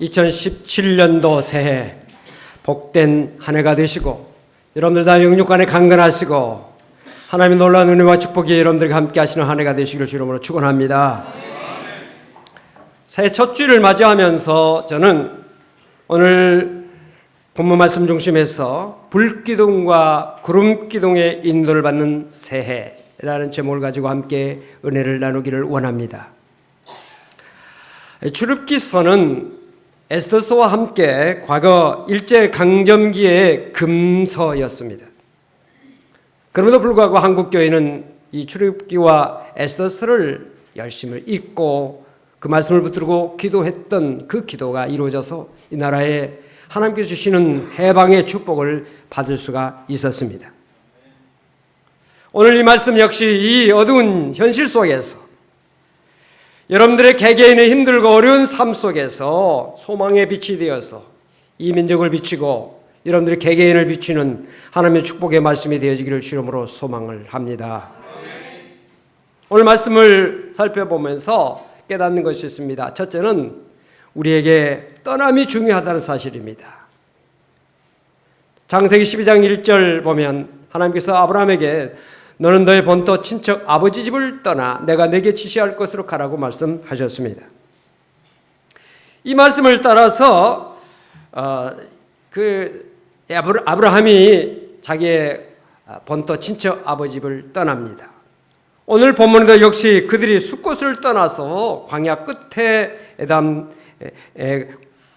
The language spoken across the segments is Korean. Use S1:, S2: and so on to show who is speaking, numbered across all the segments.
S1: 2017년도 새해 복된 한 해가 되시고 여러분들 다 영육간에 강건하시고 하나님의 놀라운 은혜와 축복이 여러분들과 함께 하시는 한 해가 되시기를 주님으로 축원합니다. 새해 첫 주일을 맞이하면서 저는 오늘 본문 말씀 중심에서 불기둥과 구름기둥의 인도를 받는 새해라는 제목을 가지고 함께 은혜를 나누기를 원합니다. 출애굽기서는 에스더서와 함께 과거 일제강점기의 금서였습니다. 그럼에도 불구하고 한국교회는 이 출애굽기와 에스더서를 열심히 읽고 그 말씀을 붙들고 기도했던 그 기도가 이루어져서 이 나라에 하나님께서 주시는 해방의 축복을 받을 수가 있었습니다. 오늘 이 말씀 역시 이 어두운 현실 속에서 여러분들의 개개인의 힘들고 어려운 삶 속에서 소망의 빛이 되어서 이 민족을 비치고 여러분들의 개개인을 비추는 하나님의 축복의 말씀이 되어지기를 주님으로 소망을 합니다. 오늘 말씀을 살펴보면서 깨닫는 것이 있습니다. 첫째는 우리에게 떠남이 중요하다는 사실입니다. 창세기 12장 1절 보면 하나님께서 아브라함에게 너는 너의 본토 친척 아버지 집을 떠나 내가 내게 지시할 곳으로 가라고 말씀하셨습니다. 이 말씀을 따라서 아브라함이 자기의 본토 친척 아버지 집을 떠납니다. 오늘 본문에도 역시 그들이 숫곳을 떠나서 광야 끝에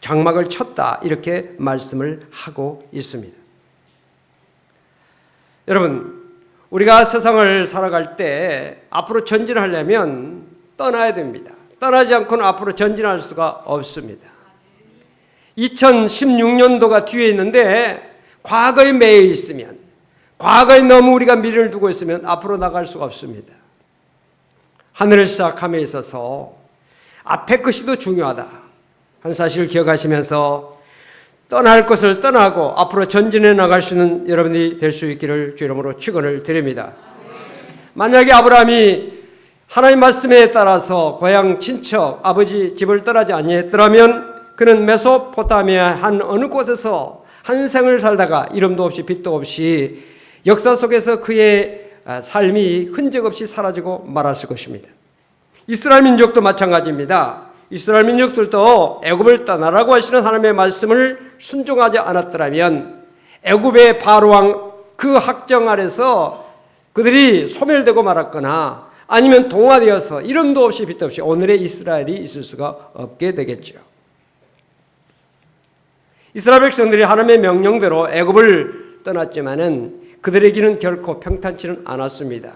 S1: 장막을 쳤다 이렇게 말씀을 하고 있습니다. 여러분, 우리가 세상을 살아갈 때 앞으로 전진하려면 떠나야 됩니다. 떠나지 않고는 앞으로 전진할 수가 없습니다. 2016년도가 뒤에 있는데 과거에 매여 있으면, 과거에 너무 우리가 미련을 두고 있으면 앞으로 나갈 수가 없습니다. 하늘을 시작함에 있어서 앞에 것이 더 중요하다 하는 사실을 기억하시면서 떠날 것을 떠나고 앞으로 전진해 나갈 수 있는 여러분이 될 수 있기를 주 이름으로 축원을 드립니다. 만약에 아브라함이 하나님 말씀에 따라서 고향 친척 아버지 집을 떠나지 아니했더라면 그는 메소포타미아 한 어느 곳에서 한 생을 살다가 이름도 없이 빛도 없이 역사 속에서 그의 삶이 흔적 없이 사라지고 말았을 것입니다. 이스라엘 민족도 마찬가지입니다. 이스라엘 민족들도 애굽을 떠나라고 하시는 하나님의 말씀을 순종하지 않았더라면 애굽의 바로왕 그 학정 아래서 그들이 소멸되고 말았거나 아니면 동화되어서 이름도 없이 빛도 없이 오늘의 이스라엘이 있을 수가 없게 되겠죠. 이스라엘 백성들이 하나님의 명령대로 애굽을 떠났지만은 그들에게는 결코 평탄치는 않았습니다.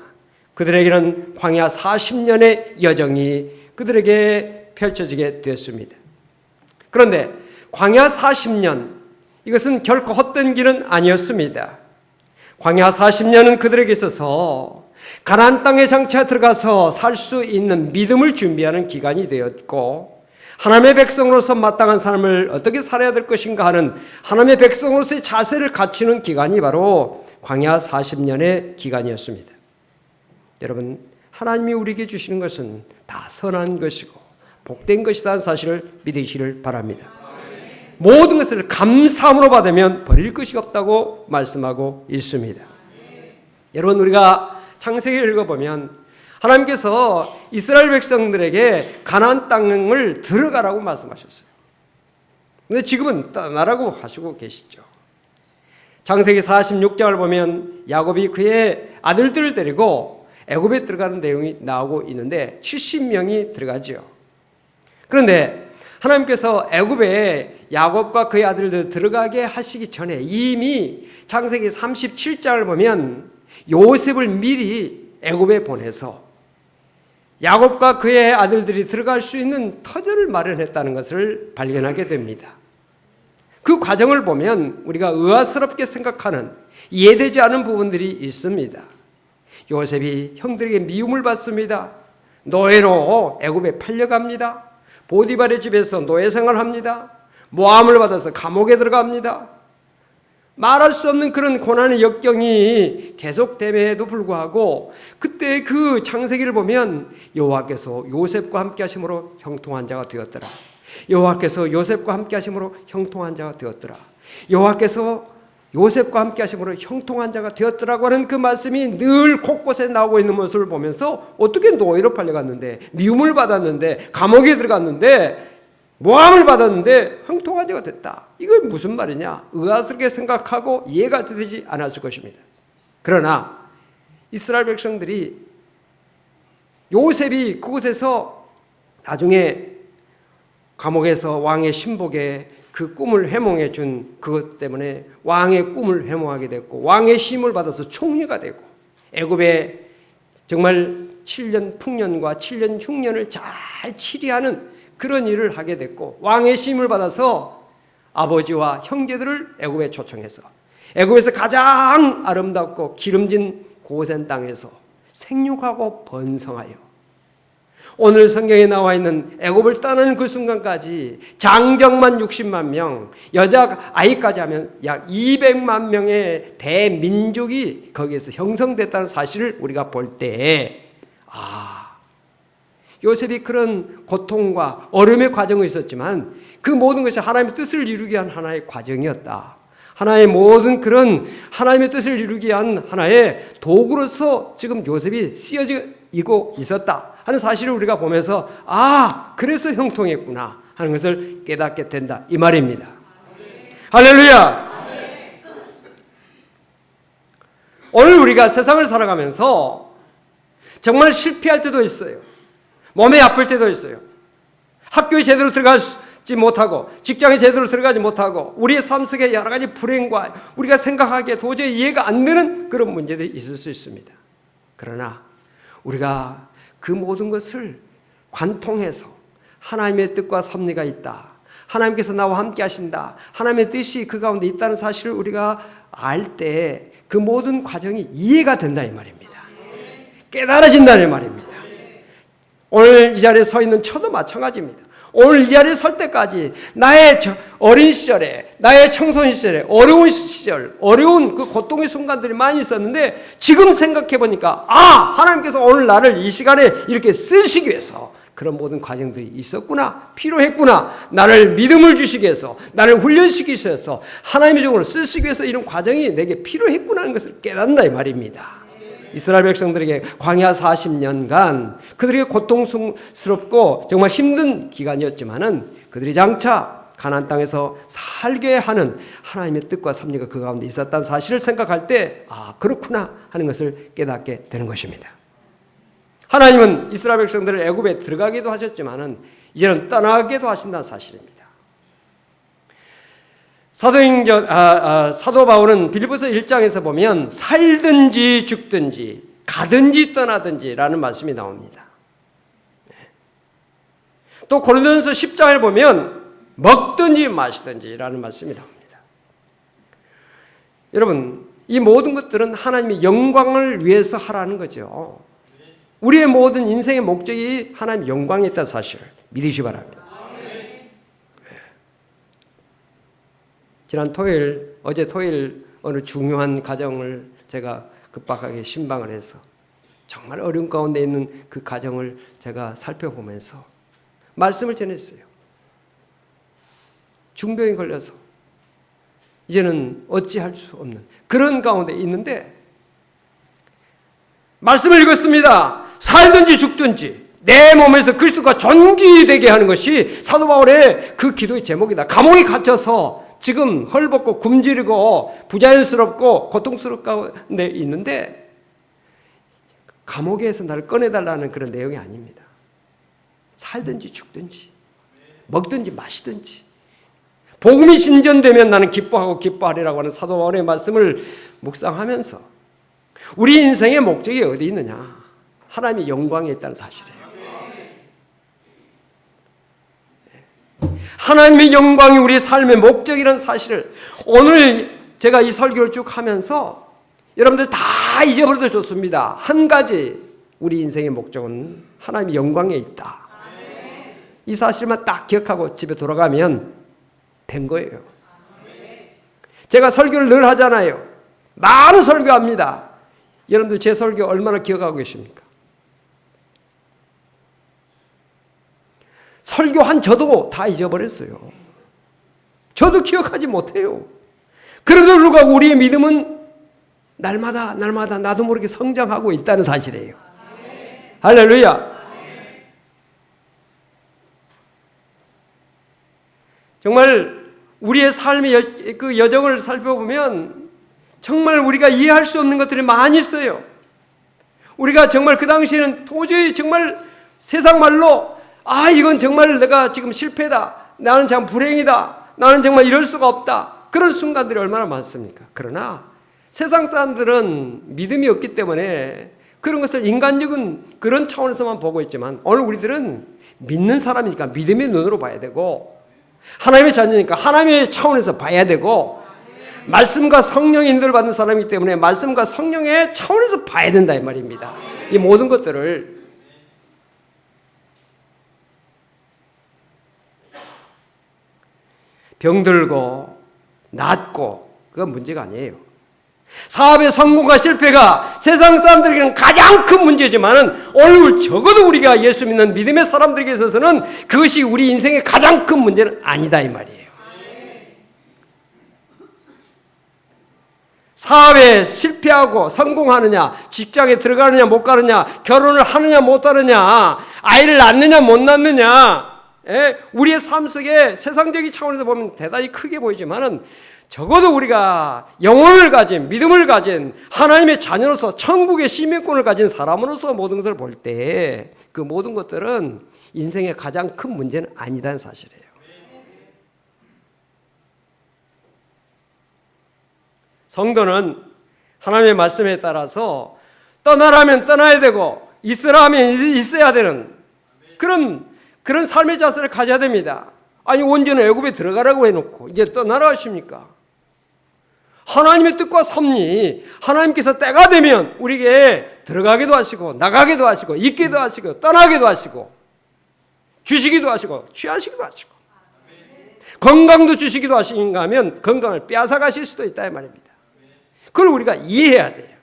S1: 그들에게는 광야 40년의 여정이 그들에게 펼쳐지게 됐습니다. 그런데 광야 40년 이것은 결코 헛된 길은 아니었습니다. 광야 40년은 그들에게 있어서 가나안 땅에 장차 들어가서 살 수 있는 믿음을 준비하는 기간이 되었고 하나님의 백성으로서 마땅한 삶을 어떻게 살아야 될 것인가 하는 하나님의 백성으로서의 자세를 갖추는 기간이 바로 광야 40년의 기간이었습니다. 여러분, 하나님이 우리에게 주시는 것은 다 선한 것이고 복된 것이라는 사실을 믿으시길 바랍니다. 모든 것을 감사함으로 받으면 버릴 것이 없다고 말씀하고 있습니다. 여러분, 우리가 창세기를 읽어보면 하나님께서 이스라엘 백성들에게 가나안 땅을 들어가라고 말씀하셨어요. 그런데 지금은 떠나라고 하시고 계시죠. 창세기 46장을 보면 야곱이 그의 아들들을 데리고 애굽에 들어가는 내용이 나오고 있는데 70명이 들어가죠. 그런데 하나님께서 애굽에 야곱과 그의 아들들 들어가게 하시기 전에 이미 창세기 37장을 보면 요셉을 미리 애굽에 보내서 야곱과 그의 아들들이 들어갈 수 있는 터전을 마련했다는 것을 발견하게 됩니다. 그 과정을 보면 우리가 의아스럽게 생각하는 이해되지 않은 부분들이 있습니다. 요셉이 형들에게 미움을 받습니다. 노예로 애굽에 팔려갑니다. 보디발의 집에서 노예 생활합니다. 모함을 받아서 감옥에 들어갑니다. 말할 수 없는 그런 고난의 역경이 계속됨에도 불구하고 그때 그 창세기를 보면 여호와께서 요셉과 함께 하심으로 형통한 자가 되었더라. 여호와께서 요셉과 함께 하심으로 형통한 자가 되었더라. 여호와께서 요셉과 함께 하심으로 형통한 자가 되었더라고 하는 그 말씀이 늘 곳곳에 나오고 있는 모습을 보면서 어떻게 노예로 팔려갔는데, 미움을 받았는데, 감옥에 들어갔는데, 모함을 받았는데 형통한 자가 됐다. 이건 무슨 말이냐? 의아스럽게 생각하고 이해가 되지 않았을 것입니다. 그러나 이스라엘 백성들이 요셉이 그곳에서 나중에 감옥에서 왕의 신복에 그 꿈을 해몽해 준 그것 때문에 왕의 꿈을 해몽하게 됐고, 왕의 힘을 받아서 총리가 되고, 애굽의 정말 7년 풍년과 7년 흉년을 잘 치리하는 그런 일을 하게 됐고, 왕의 힘을 받아서 아버지와 형제들을 애굽에 초청해서 애굽에서 가장 아름답고 기름진 고센 땅에서 생육하고 번성하여 오늘 성경에 나와 있는 애굽을 떠나는 그 순간까지 장정만 60만 명, 여자 아이까지 하면 약 200만 명의 대민족이 거기에서 형성됐다는 사실을 우리가 볼 때에, 요셉이 그런 고통과 어려움의 과정이 있었지만 그 모든 것이 하나님의 뜻을 이루기 위한 하나의 과정이었다. 하나의 모든 그런 하나님의 뜻을 이루기 위한 하나의 도구로서 지금 요셉이 쓰여지고 있었다 하는 사실을 우리가 보면서 그래서 형통했구나 하는 것을 깨닫게 된다 이 말입니다. 할렐루야. 오늘 우리가 세상을 살아가면서 정말 실패할 때도 있어요. 몸이 아플 때도 있어요. 학교에 제대로 들어가지 못하고, 직장에 제대로 들어가지 못하고, 우리의 삶 속에 여러 가지 불행과 우리가 생각하기에 도저히 이해가 안 되는 그런 문제들이 있을 수 있습니다. 그러나 우리가 그 모든 것을 관통해서 하나님의 뜻과 섭리가 있다, 하나님께서 나와 함께 하신다, 하나님의 뜻이 그 가운데 있다는 사실을 우리가 알 때 그 모든 과정이 이해가 된다 이 말입니다. 깨달아진다는 말입니다. 오늘 이 자리에 서 있는 저도 마찬가지입니다. 오늘 이 자리에 설 때까지 나의 어린 시절에, 나의 청소년 시절에 어려운 시절, 어려운 그 고통의 순간들이 많이 있었는데, 지금 생각해 보니까 하나님께서 오늘 나를 이 시간에 이렇게 쓰시기 위해서 그런 모든 과정들이 있었구나, 필요했구나, 나를 믿음을 주시기 위해서, 나를 훈련시키기 위해서, 하나님의 종으로 쓰시기 위해서 이런 과정이 내게 필요했구나 하는 것을 깨닫는다 이 말입니다. 이스라엘 백성들에게 광야 40년간 그들에게 고통스럽고 정말 힘든 기간이었지만은 그들이 장차 가나안 땅에서 살게 하는 하나님의 뜻과 섭리가 그 가운데 있었다는 사실을 생각할 때 그렇구나 하는 것을 깨닫게 되는 것입니다. 하나님은 이스라엘 백성들을 애굽에 들어가기도 하셨지만은 이제는 떠나게도 하신다는 사실입니다. 사도 바울은 빌립보서 1장에서 보면 살든지 죽든지 가든지 떠나든지라는 말씀이 나옵니다. 또 고린도전서 10장을 보면 먹든지 마시든지라는 말씀이 나옵니다. 여러분, 이 모든 것들은 하나님의 영광을 위해서 하라는 거죠. 우리의 모든 인생의 목적이 하나님의 영광에 있다는 사실을 믿으시기 바랍니다. 지난 토요일, 어제 토요일 어느 중요한 가정을 제가 급박하게 신방을 해서 정말 어려운 가운데 있는 그 가정을 제가 살펴보면서 말씀을 전했어요. 중병이 걸려서 이제는 어찌할 수 없는 그런 가운데 있는데 말씀을 읽었습니다. 살든지 죽든지 내 몸에서 그리스도가 존귀되게 하는 것이 사도 바울의 그 기도의 제목이다. 감옥에 갇혀서 지금 헐벗고 굶주리고 부자연스럽고 고통스럽게 있는데 감옥에서 나를 꺼내달라는 그런 내용이 아닙니다. 살든지 죽든지 먹든지 마시든지 복음이 진전되면 나는 기뻐하고 기뻐하리라고 하는 사도 바울의 말씀을 묵상하면서 우리 인생의 목적이 어디 있느냐? 하나님의 영광에 있다는 사실이에요. 하나님의 영광이 우리의 삶의 목적이라는 사실을 오늘 제가 이 설교를 쭉 하면서 여러분들 다 잊어버려도 좋습니다. 한 가지 우리 인생의 목적은 하나님의 영광에 있다. 이 사실만 딱 기억하고 집에 돌아가면 된 거예요. 제가 설교를 늘 하잖아요. 많은 설교합니다. 여러분들 제 설교 얼마나 기억하고 계십니까? 설교한 저도 다 잊어버렸어요. 저도 기억하지 못해요. 그럼에도 불구하고 우리의 믿음은 날마다 나도 모르게 성장하고 있다는 사실이에요. 할렐루야. 정말 우리의 삶의 그 여정을 살펴보면 정말 우리가 이해할 수 없는 것들이 많이 있어요. 우리가 정말 그 당시에는 도저히 정말 세상 말로 이건 정말 내가 지금 실패다. 나는 참 불행이다. 나는 정말 이럴 수가 없다. 그런 순간들이 얼마나 많습니까? 그러나 세상 사람들은 믿음이 없기 때문에 그런 것을 인간적인 그런 차원에서만 보고 있지만 오늘 우리들은 믿는 사람이니까 믿음의 눈으로 봐야 되고 하나님의 자녀니까 하나님의 차원에서 봐야 되고 말씀과 성령의 인도를 받는 사람이기 때문에 말씀과 성령의 차원에서 봐야 된다 이 말입니다. 이 모든 것들을 병들고 낫고 그건 문제가 아니에요. 사업의 성공과 실패가 세상 사람들에게는 가장 큰 문제지만은 오늘 적어도 우리가 예수 믿는 믿음의 사람들에게 있어서는 그것이 우리 인생의 가장 큰 문제는 아니다 이 말이에요. 사업에 실패하고 성공하느냐, 직장에 들어가느냐 못 가느냐, 결혼을 하느냐 못 하느냐, 아이를 낳느냐 못 낳느냐, 우리의 삶 속에 세상적인 차원에서 보면 대단히 크게 보이지만은 적어도 우리가 영혼을 가진 믿음을 가진 하나님의 자녀로서 천국의 시민권을 가진 사람으로서 모든 것을 볼 때 그 모든 것들은 인생의 가장 큰 문제는 아니다는 사실이에요. 성도는 하나님의 말씀에 따라서 떠나라면 떠나야 되고 있으라 하면 있어야 되는 그런 삶의 자세를 가져야 됩니다. 아니 온전히 애굽에 들어가라고 해놓고 이제 떠나라 하십니까? 하나님의 뜻과 섭리, 하나님께서 때가 되면 우리에게 들어가기도 하시고 나가기도 하시고 있기도 하시고 떠나기도 하시고 주시기도 하시고 취하시기도 하시고 건강도 주시기도 하시는가 하면 건강을 빼앗아 가실 수도 있다 이 말입니다. 그걸 우리가 이해해야 돼요.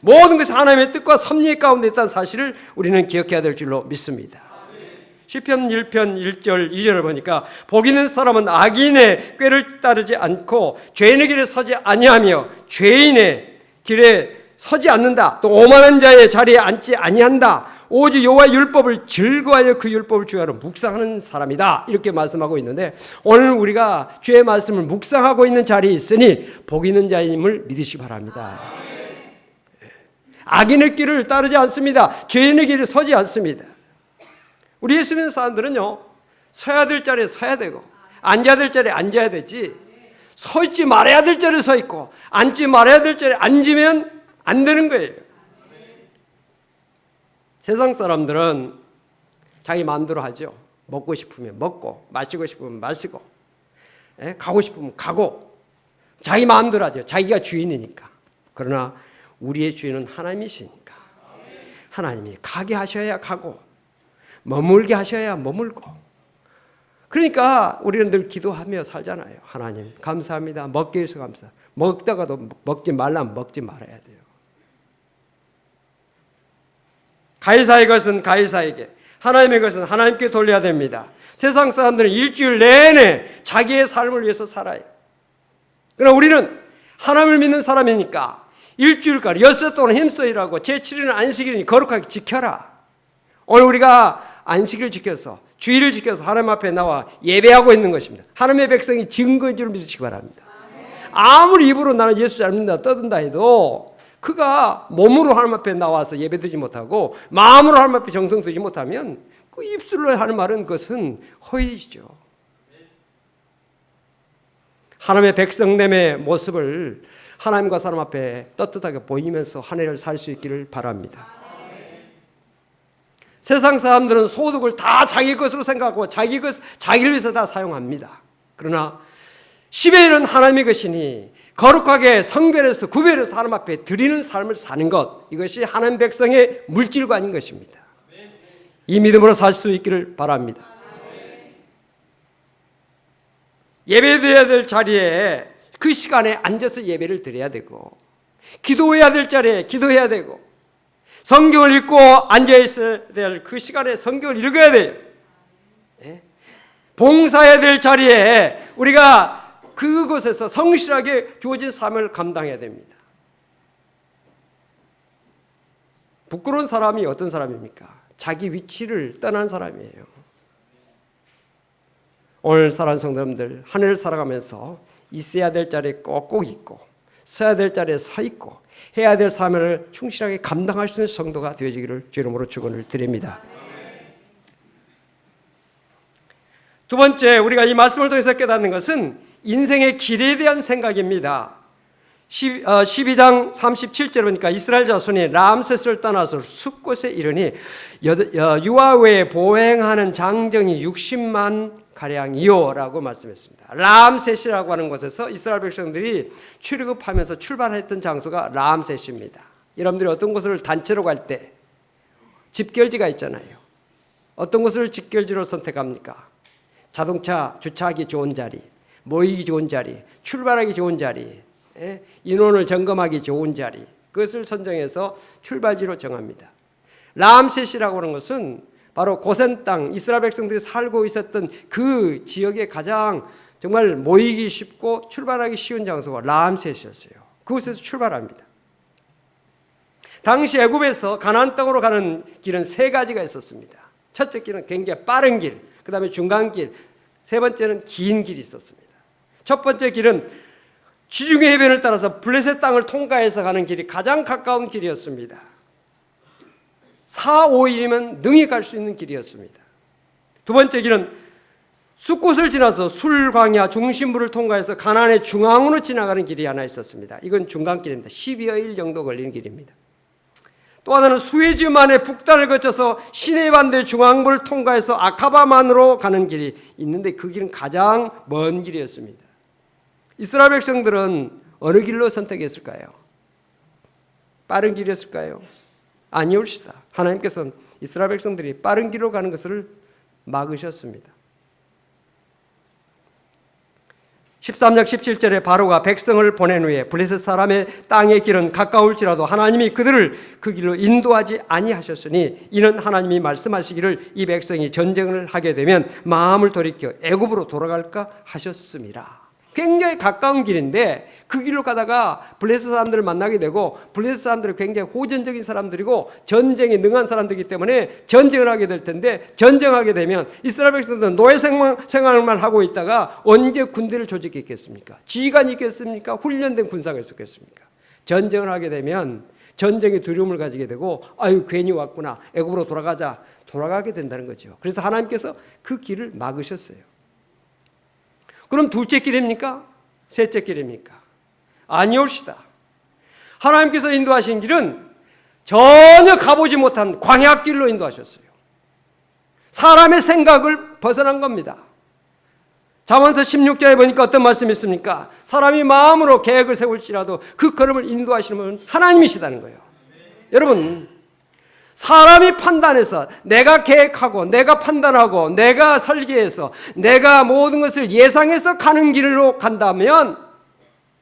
S1: 모든 것이 하나님의 뜻과 섭리 가운데 있다는 사실을 우리는 기억해야 될 줄로 믿습니다. 시편 1편 1절 2절을 보니까 복 있는 사람은 악인의 꾀를 따르지 않고 죄인의 길에 서지 아니하며 죄인의 길에 서지 않는다. 또 오만한 자의 자리에 앉지 아니한다. 오직 여호와의 율법을 즐거워하여 그 율법을 주야로 묵상하는 사람이다. 이렇게 말씀하고 있는데 오늘 우리가 주의 말씀을 묵상하고 있는 자리에 있으니 복 있는 자임을 믿으시기 바랍니다. 악인의 길을 따르지 않습니다. 죄인의 길에 서지 않습니다. 우리 예수 믿는 사람들은요, 서야 될 자리에 서야 되고 앉아야 될 자리에 앉아야 되지, 서 있지 말아야 될 자리에 서 있고 앉지 말아야 될 자리에 앉으면 안 되는 거예요. 세상 사람들은 자기 마음대로 하죠. 먹고 싶으면 먹고 마시고 싶으면 마시고 가고 싶으면 가고 자기 마음대로 하죠. 자기가 주인이니까. 그러나 우리의 주인은 하나님이시니까 하나님이 가게 하셔야 가고 머물게 하셔야 머물고. 그러니까 우리는 늘 기도하며 살잖아요. 하나님 감사합니다. 먹게 해주셔서 감사. 먹다가도 먹지 말라면 먹지 말아야 돼요. 가이사의 것은 가이사에게, 하나님의 것은 하나님께 돌려야 됩니다. 세상 사람들은 일주일 내내 자기의 삶을 위해서 살아요. 그러나 우리는 하나님을 믿는 사람이니까 일주일간 엿새 동안 힘써 일하고 제7일은 안식일이니 거룩하게 지켜라. 오늘 우리가 안식을 지켜서 주일을 지켜서 하나님 앞에 나와 예배하고 있는 것입니다. 하나님의 백성이 증거인 줄 믿으시기 바랍니다. 아무리 입으로 나는 예수 잘 믿는다 떠든다 해도 그가 몸으로 하나님 앞에 나와서 예배드리지 못하고 마음으로 하나님 앞에 정성 들이지 못하면 그 입술로 하는 말은 그것은 허위이죠. 하나님의 백성됨의 모습을 하나님과 사람 앞에 떳떳하게 보이면서 한 해를 살 수 있기를 바랍니다. 세상 사람들은 소득을 다 자기 것으로 생각하고 자기를 위해서 다 사용합니다. 그러나 10의 1은 하나님의 것이니 거룩하게 성별해서 구별해서 하나님 앞에 드리는 삶을 사는 것, 이것이 하나님 백성의 물질관인 것입니다. 이 믿음으로 살 수 있기를 바랍니다. 예배드려야 될 자리에 그 시간에 앉아서 예배를 드려야 되고 기도해야 될 자리에 기도해야 되고 성경을 읽고 앉아있어야 될 그 시간에 성경을 읽어야 돼요. 봉사해야 될 자리에 우리가 그곳에서 성실하게 주어진 삶을 감당해야 됩니다. 부끄러운 사람이 어떤 사람입니까? 자기 위치를 떠난 사람이에요. 오늘 사랑하는 성도님들, 한 해를 살아가면서 있어야 될 자리에 꼭꼭 있고 서야 될 자리에 서 있고 해야 될 삶을 충실하게 감당할 수 있는 성도가 되어지기를 주 이름으로 축원을 드립니다. 두 번째, 우리가 이 말씀을 통해서 깨닫는 것은 인생의 길에 대한 생각입니다. 12장 37절 보니까 이스라엘 자손이 람세스를 떠나서 숲곳에 이르니 유아외에 보행하는 장정이 60만 가량이요 라고 말씀했습니다. 람셋이라고 하는 곳에서 이스라엘 백성들이 출애굽하면서 출발했던 장소가 람셋입니다. 여러분들이 어떤 곳을 단체로 갈 때 집결지가 있잖아요. 어떤 곳을 집결지로 선택합니까? 자동차 주차하기 좋은 자리, 모이기 좋은 자리, 출발하기 좋은 자리, 인원을 점검하기 좋은 자리, 그것을 선정해서 출발지로 정합니다. 람셋이라고 하는 것은 바로 고센 땅, 이스라엘 백성들이 살고 있었던 그 지역에 가장 정말 모이기 쉽고 출발하기 쉬운 장소가 람셋이었어요. 그곳에서 출발합니다. 당시 애굽에서 가나안 땅으로 가는 길은 세 가지가 있었습니다. 첫째 길은 굉장히 빠른 길, 그 다음에 중간길, 세 번째는 긴 길이 있었습니다. 첫 번째 길은 지중해 해변을 따라서 블레셋 땅을 통과해서 가는 길이 가장 가까운 길이었습니다. 4, 5일이면 능히 갈 수 있는 길이었습니다. 두 번째 길은 숲곳을 지나서 술광야 중심부를 통과해서 가나안의 중앙으로 지나가는 길이 하나 있었습니다. 이건 중간길입니다. 12여일 정도 걸리는 길입니다. 또 하나는 수에즈만의 북단을 거쳐서 시내 반대 중앙부를 통과해서 아카바만으로 가는 길이 있는데 그 길은 가장 먼 길이었습니다. 이스라엘 백성들은 어느 길로 선택했을까요? 빠른 길이었을까요? 아니올시다. 하나님께서는 이스라엘 백성들이 빠른 길로 가는 것을 막으셨습니다. 13장 17절에 바로가 백성을 보낸 후에 블레셋 사람의 땅의 길은 가까울지라도 하나님이 그들을 그 길로 인도하지 아니하셨으니 이는 하나님이 말씀하시기를 이 백성이 전쟁을 하게 되면 마음을 돌이켜 애굽으로 돌아갈까 하셨습니다. 굉장히 가까운 길인데 그 길로 가다가 블레셋 사람들을 만나게 되고 블레셋 사람들은 굉장히 호전적인 사람들이고 전쟁에 능한 사람들이기 때문에 전쟁을 하게 될 텐데 전쟁하게 되면 이스라엘 백성들은 노예 생활만 하고 있다가 언제 군대를 조직했겠습니까? 지휘관이 있겠습니까? 훈련된 군사가 있었겠습니까? 전쟁을 하게 되면 전쟁의 두려움을 가지게 되고 아유 괜히 왔구나 애굽으로 돌아가게 된다는 거죠. 그래서 하나님께서 그 길을 막으셨어요. 그럼 둘째 길입니까? 셋째 길입니까? 아니올시다. 하나님께서 인도하신 길은 전혀 가보지 못한 광야길로 인도하셨어요. 사람의 생각을 벗어난 겁니다. 잠언서 16장에 보니까 어떤 말씀이 있습니까? 사람이 마음으로 계획을 세울지라도 그 걸음을 인도하시는 분은 하나님이시다는 거예요. 여러분, 사람이 판단해서 내가 계획하고 내가 판단하고 내가 설계해서 내가 모든 것을 예상해서 가는 길로 간다면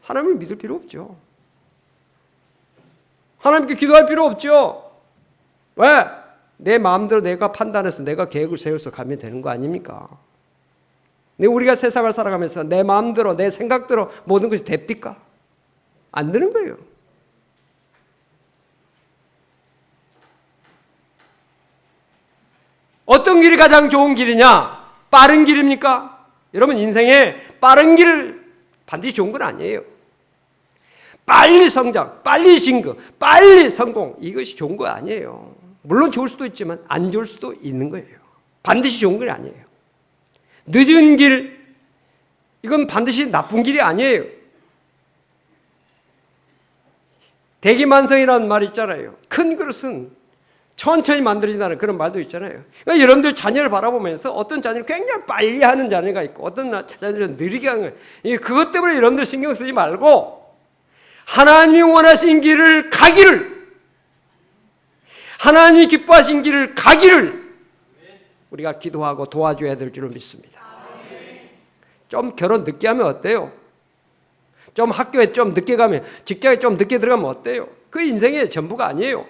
S1: 하나님을 믿을 필요 없죠. 하나님께 기도할 필요 없죠. 왜? 내 마음대로 내가 판단해서 내가 계획을 세워서 가면 되는 거 아닙니까? 우리가 세상을 살아가면서 내 마음대로 내 생각대로 모든 것이 됩니까? 안 되는 거예요. 어떤 길이 가장 좋은 길이냐? 빠른 길입니까? 여러분 인생에 빠른 길 반드시 좋은 건 아니에요. 빨리 성장, 빨리 진급, 빨리 성공 이것이 좋은 거 아니에요. 물론 좋을 수도 있지만 안 좋을 수도 있는 거예요. 반드시 좋은 건 아니에요. 늦은 길 이건 반드시 나쁜 길이 아니에요. 대기만성이라는 말이 있잖아요. 큰 그릇은 천천히 만들어진다는 그런 말도 있잖아요. 그러니까 여러분들 자녀를 바라보면서 어떤 자녀는 굉장히 빨리 하는 자녀가 있고 어떤 자녀는 느리게 하는 거예요. 그것 때문에 여러분들 신경 쓰지 말고 하나님이 원하신 길을 가기를 하나님이 기뻐하신 길을 가기를 우리가 기도하고 도와줘야 될 줄을 믿습니다. 좀 결혼 늦게 하면 어때요? 좀 학교에 좀 늦게 가면 직장에 좀 늦게 들어가면 어때요? 그 인생의 전부가 아니에요.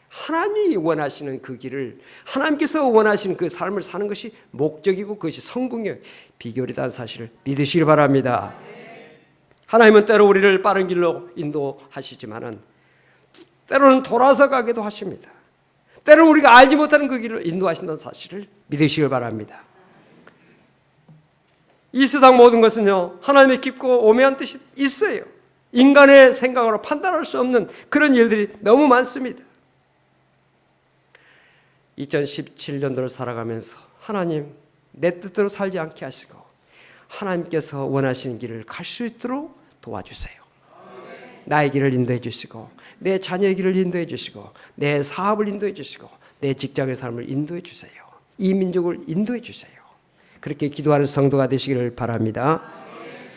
S1: 하나님이 원하시는 그 길을, 하나님께서 원하시는 그 삶을 사는 것이 목적이고 그것이 성공의 비결이라는 사실을 믿으시길 바랍니다. 하나님은 때로 우리를 빠른 길로 인도하시지만은 때로는 돌아서 가기도 하십니다. 때로는 우리가 알지 못하는 그 길을 인도하신다는 사실을 믿으시길 바랍니다. 이 세상 모든 것은요, 하나님의 깊고 오묘한 뜻이 있어요. 인간의 생각으로 판단할 수 없는 그런 일들이 너무 많습니다. 2017년도를 살아가면서 하나님, 내 뜻대로 살지 않게 하시고 하나님께서 원하시는 길을 갈 수 있도록 도와주세요. 나의 길을 인도해 주시고 내 자녀의 길을 인도해 주시고 내 사업을 인도해 주시고 내 직장의 삶을 인도해 주세요. 이 민족을 인도해 주세요. 그렇게 기도하는 성도가 되시기를 바랍니다.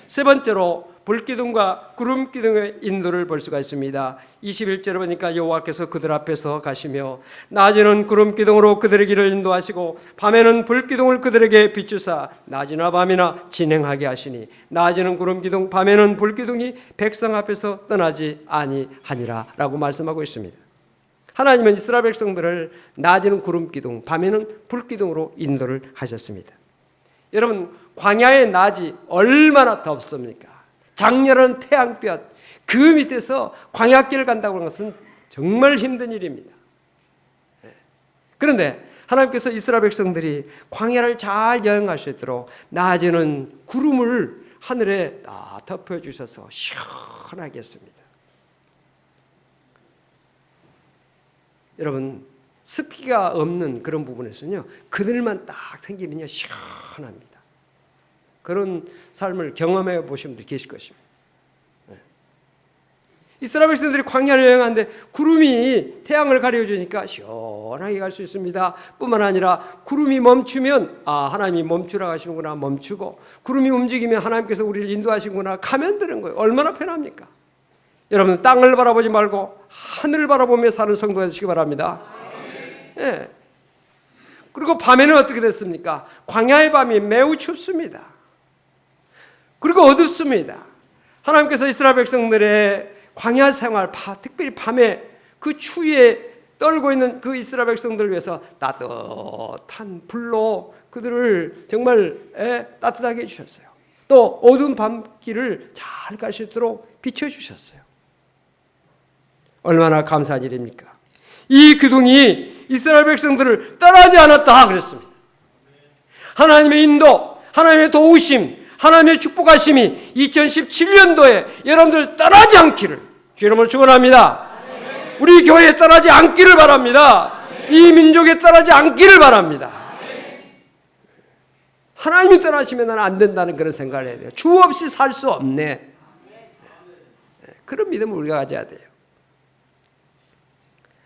S1: 세 번째로 불기둥과 구름기둥의 인도를 볼 수가 있습니다. 21절에 보니까 여호와께서 그들 앞에서 가시며 낮에는 구름기둥으로 그들의 길을 인도하시고 밤에는 불기둥을 그들에게 비추사 낮이나 밤이나 진행하게 하시니 낮에는 구름기둥 밤에는 불기둥이 백성 앞에서 떠나지 아니하니라 라고 말씀하고 있습니다. 하나님은 이스라엘 백성들을 낮에는 구름기둥 밤에는 불기둥으로 인도를 하셨습니다. 여러분, 광야의 낮이 얼마나 덥습니까? 장렬한 태양볕, 그 밑에서 광야길을 간다고 하는 것은 정말 힘든 일입니다. 그런데 하나님께서 이스라엘 백성들이 광야를 잘 여행할 수 있도록 낮에는 구름을 하늘에 덮어주셔서 시원하게 했습니다. 여러분, 습기가 없는 그런 부분에서는요, 그늘만 딱 생기면요 시원합니다. 그런 삶을 경험해 보신 분들이 계실 것입니다. 이스라엘 백성들이 광야를 여행하는데 구름이 태양을 가려주니까 시원하게 갈 수 있습니다. 뿐만 아니라 구름이 멈추면 하나님이 멈추라고 하시는구나, 멈추고 구름이 움직이면 하나님께서 우리를 인도하시는구나, 가면 되는 거예요. 얼마나 편합니까? 여러분, 땅을 바라보지 말고 하늘을 바라보며 사는 성도가 되시기 바랍니다. 예. 그리고 밤에는 어떻게 됐습니까? 광야의 밤이 매우 춥습니다. 그리고 어둡습니다. 하나님께서 이스라엘 백성들의 광야 생활, 특별히 밤에 그 추위에 떨고 있는 그 이스라엘 백성들을 위해서 따뜻한 불로 그들을 정말 따뜻하게 해주셨어요. 또 어두운 밤길을 잘 갈 수 있도록 비춰주셨어요. 얼마나 감사한 일입니까? 이 기둥이 이스라엘 백성들을 떠나지 않았다 그랬습니다. 하나님의 인도, 하나님의 도우심, 하나님의 축복하심이 2017년도에 여러분들 떠나지 않기를 주 이름으로 축원합니다. 우리 교회에 떠나지 않기를 바랍니다. 이 민족에 떠나지 않기를 바랍니다. 하나님이 떠나시면 나는 안 된다는 그런 생각을 해야 돼요. 주 없이 살 수 없네. 그런 믿음을 우리가 가져야 돼요.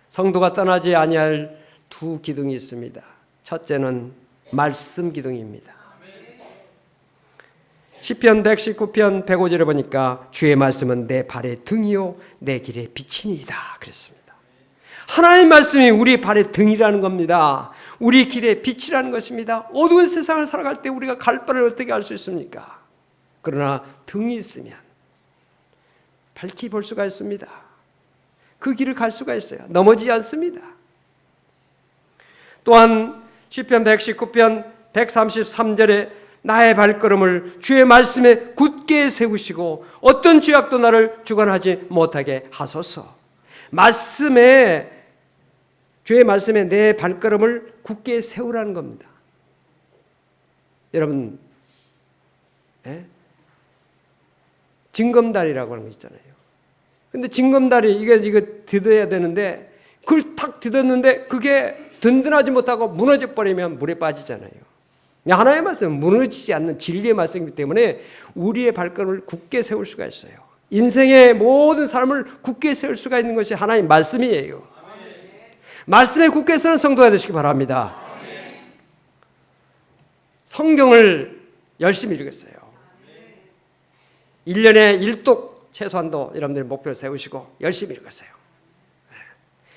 S1: 성도가 떠나지 아니할 두 기둥이 있습니다. 첫째는 말씀 기둥입니다. 시편 119편 105절에 보니까 주의 말씀은 내 발의 등이요 내 길의 빛이니이다 그랬습니다. 하나님의 말씀이 우리 발의 등이라는 겁니다. 우리 길의 빛이라는 것입니다. 어두운 세상을 살아갈 때 우리가 갈 바를 어떻게 알 수 있습니까? 그러나 등이 있으면 밝히 볼 수가 있습니다. 그 길을 갈 수가 있어요. 넘어지지 않습니다. 또한 시편 119편 133절에 나의 발걸음을 주의 말씀에 굳게 세우시고 어떤 죄악도 나를 주관하지 못하게 하소서. 주의 말씀에 내 발걸음을 굳게 세우라는 겁니다. 여러분, 징검다리라고 하는 거 있잖아요. 근데 징검다리 이거 딛어야 되는데 그걸 탁 딛었는데 그게 든든하지 못하고 무너져 버리면 물에 빠지잖아요. 하나님의 말씀은 무너지지 않는 진리의 말씀이기 때문에 우리의 발걸음을 굳게 세울 수가 있어요. 인생의 모든 삶을 굳게 세울 수가 있는 것이 하나님의 말씀이에요. 말씀에 굳게 서는 성도가 되시기 바랍니다. 성경을 열심히 읽었어요. 1년에 1독 최소한도 여러분들이 목표를 세우시고 열심히 읽었어요.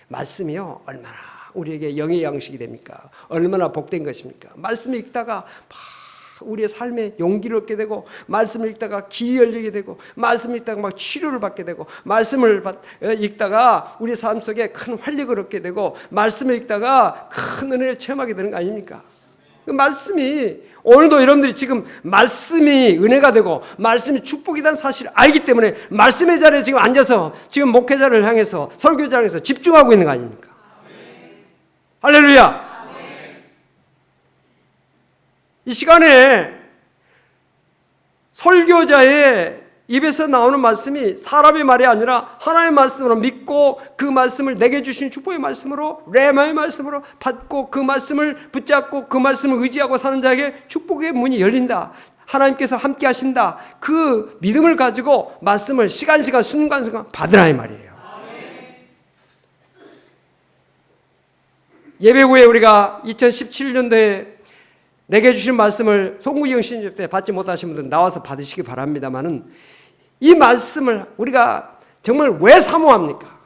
S1: 말씀이요 얼마나 우리에게 영의 양식이 됩니까? 얼마나 복된 것입니까? 말씀 읽다가 막 우리의 삶에 용기를 얻게 되고, 말씀을 읽다가 길이 열리게 되고, 말씀을 읽다가 막 치료를 받게 되고, 말씀을 읽다가 우리의 삶 속에 큰 활력을 얻게 되고, 말씀을 읽다가 큰 은혜를 체험하게 되는 거 아닙니까? 그 말씀이, 오늘도 여러분들이 지금 말씀이 은혜가 되고 말씀이 축복이라는 사실을 알기 때문에 말씀의 자리에 지금 앉아서 지금 목회자를 향해서, 설교자를 향해서 집중하고 있는 거 아닙니까? 할렐루야. 이 시간에 설교자의 입에서 나오는 말씀이 사람의 말이 아니라 하나님의 말씀으로 믿고, 그 말씀을 내게 주신 축복의 말씀으로, 레마의 말씀으로 받고, 그 말씀을 붙잡고 그 말씀을 의지하고 사는 자에게 축복의 문이 열린다. 하나님께서 함께 하신다. 그 믿음을 가지고 말씀을 시간시간 순간순간 받으라 이 말이에요. 예배 후에 우리가 2017년도에 내게 주신 말씀을 송구경 신집 때 받지 못하신 분들은 나와서 받으시기 바랍니다만은, 이 말씀을 우리가 정말 왜 사모합니까?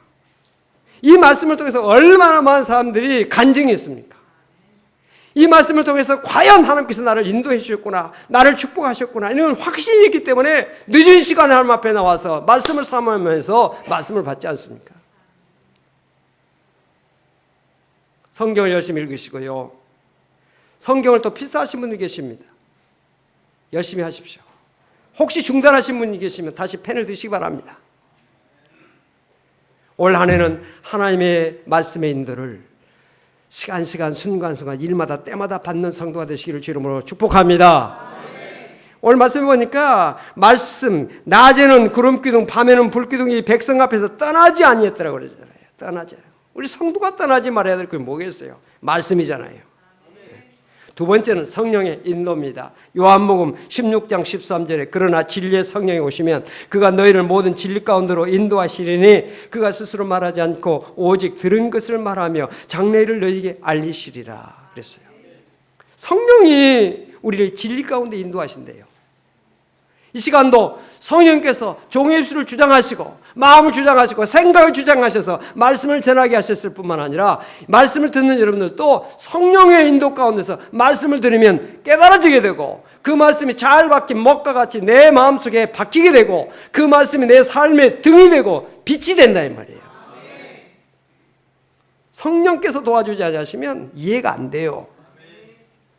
S1: 이 말씀을 통해서 얼마나 많은 사람들이 간증이 있습니까? 이 말씀을 통해서 과연 하나님께서 나를 인도해 주셨구나, 나를 축복하셨구나, 이런 확신이 있기 때문에 늦은 시간에 하나님 앞에 나와서 말씀을 사모하면서 말씀을 받지 않습니까? 성경을 열심히 읽으시고요, 성경을 또 필사하신 분이 계십니다. 열심히 하십시오. 혹시 중단하신 분이 계시면 다시 펜을 드시기 바랍니다. 올 한 해는 하나님의 말씀의 인도를 시간시간 순간순간 일마다 때마다 받는 성도가 되시기를 주 이름으로 축복합니다. 오늘 말씀해 보니까 말씀, 낮에는 구름기둥 밤에는 불기둥이 백성 앞에서 떠나지 아니했더라고 그러잖아요. 떠나지. 우리 성도가 떠나지 말아야 될 게 뭐겠어요? 말씀이잖아요. 두 번째는 성령의 인도입니다. 요한복음 16장 13절에 그러나 진리의 성령이 오시면 그가 너희를 모든 진리 가운데로 인도하시리니 그가 스스로 말하지 않고 오직 들은 것을 말하며 장래일을 너희에게 알리시리라 그랬어요. 성령이 우리를 진리 가운데 인도하신대요. 이 시간도 성령께서 종의 입술을 주장하시고 마음을 주장하시고 생각을 주장하셔서 말씀을 전하게 하셨을 뿐만 아니라, 말씀을 듣는 여러분들도 성령의 인도 가운데서 말씀을 들으면 깨달아지게 되고, 그 말씀이 잘 박힌 목과 같이 내 마음속에 박히게 되고, 그 말씀이 내 삶의 등이 되고 빛이 된다 이 말이에요. 성령께서 도와주지 않으시면 이해가 안 돼요.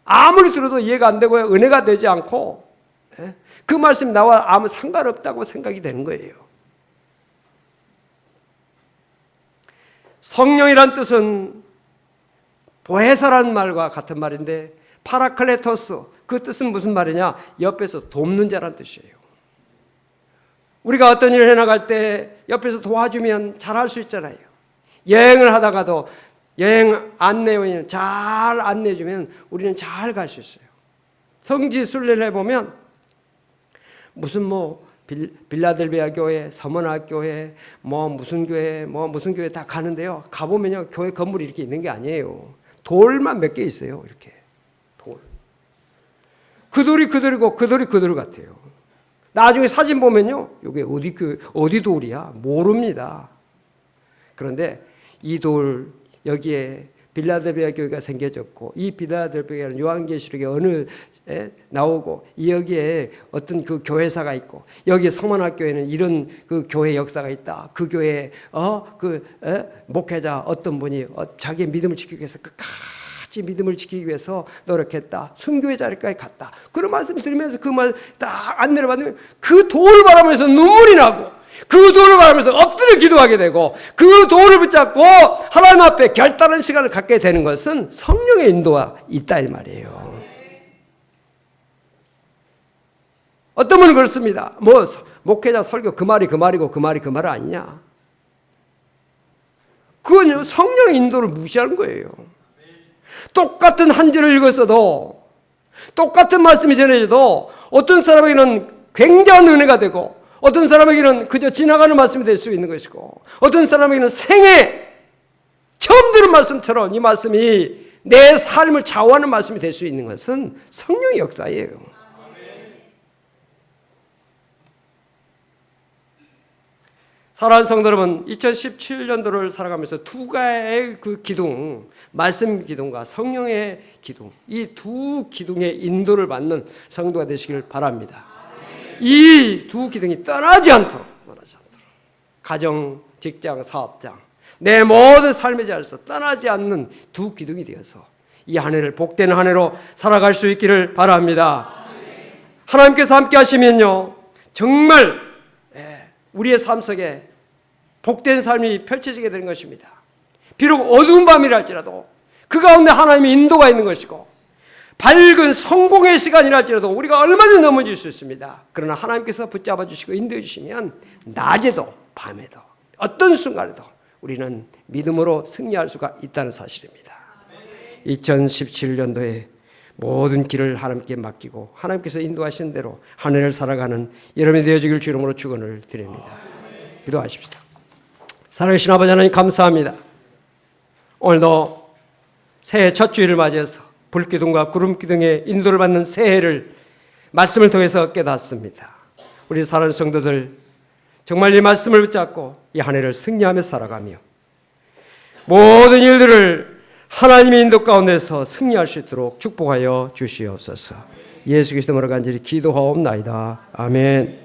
S1: 아무리 들어도 이해가 안 되고요, 은혜가 되지 않고, 그 말씀이 나와 아무 상관없다고 생각이 되는 거예요. 성령이란 뜻은 보혜사라는 말과 같은 말인데, 파라클레토스, 그 뜻은 무슨 말이냐? 옆에서 돕는 자란 뜻이에요. 우리가 어떤 일을 해나갈 때 옆에서 도와주면 잘할 수 있잖아요. 여행을 하다가도 여행 안내원이 잘 안내해주면 우리는 잘 갈 수 있어요. 성지 순례를 해보면 무슨 빌라델비아 교회, 서머나 교회, 무슨 교회 다 가는데요. 가보면요, 교회 건물이 이렇게 있는 게 아니에요. 돌만 몇 개 있어요. 이렇게 돌. 그 돌이 그 돌이고 그 돌이 그 돌 같아요. 나중에 사진 보면요, 이게 어디 돌이야 모릅니다. 그런데 이 돌, 여기에 빌라델비아 교회가 생겨졌고, 이 빌라델비아는 요한계시록에 어느 나오고, 여기에 어떤 그 교회사가 있고, 여기 성만학 교회는 이런 그 교회 역사가 있다. 그 교회에 목회자 어떤 분이 자기의 믿음을 지키기 위해서 끝까지 믿음을 지키기 위해서 노력했다. 순교의 자리까지 갔다. 그런 말씀을 들으면서 그 말 딱 안내를 받으면 그 돌을 바라보면서 눈물이 나고, 그 돌을 바라보면서 엎드려 기도하게 되고, 그 돌을 붙잡고 하나님 앞에 결단하는 시간을 갖게 되는 것은 성령의 인도가 있다 이 말이에요. 어떤 분은 그렇습니다. 목회자 설교 그 말이 그 말이고 그 말이 그 말 아니냐. 그건 성령의 인도를 무시하는 거예요. 똑같은 한 절을 읽었어도, 똑같은 말씀이 전해져도 어떤 사람에게는 굉장한 은혜가 되고, 어떤 사람에게는 그저 지나가는 말씀이 될 수 있는 것이고, 어떤 사람에게는 생애 처음 들은 말씀처럼 이 말씀이 내 삶을 좌우하는 말씀이 될 수 있는 것은 성령의 역사예요. 사랑하는 성도 여러분, 2017년도를 살아가면서 두 가지의 그 기둥, 말씀 기둥과 성령의 기둥, 이 두 기둥의 인도를 받는 성도가 되시길 바랍니다. 이 두 기둥이 떠나지 않도록, 가정, 직장, 사업장, 내 모든 삶의 자리에서 떠나지 않는 두 기둥이 되어서 이 한 해를 복된 한 해로 살아갈 수 있기를 바랍니다. 하나님께서 함께 하시면요, 정말 우리의 삶 속에 복된 삶이 펼쳐지게 되는 것입니다. 비록 어두운 밤이랄지라도 그 가운데 하나님의 인도가 있는 것이고, 밝은 성공의 시간이랄지라도 우리가 얼마든지 넘어질 수 있습니다. 그러나 하나님께서 붙잡아 주시고 인도해 주시면 낮에도 밤에도 어떤 순간에도 우리는 믿음으로 승리할 수가 있다는 사실입니다. 2017년도에 모든 길을 하나님께 맡기고 하나님께서 인도하시는 대로 한 해를 살아가는 여러분이 되어주길 주 이름으로 축원을 드립니다. 기도하십시다. 살아계신 아버지 하나님, 감사합니다. 오늘도 새해 첫 주일을 맞이해서 불기둥과 구름기둥의 인도를 받는 새해를 말씀을 통해서 깨닫습니다. 우리 사랑하는 성도들, 정말 이 말씀을 붙잡고 이 한 해를 승리하며 살아가며 모든 일들을 하나님의 인도 가운데서 승리할 수 있도록 축복하여 주시옵소서. 예수 그리스도로 간절히 기도하옵나이다. 아멘.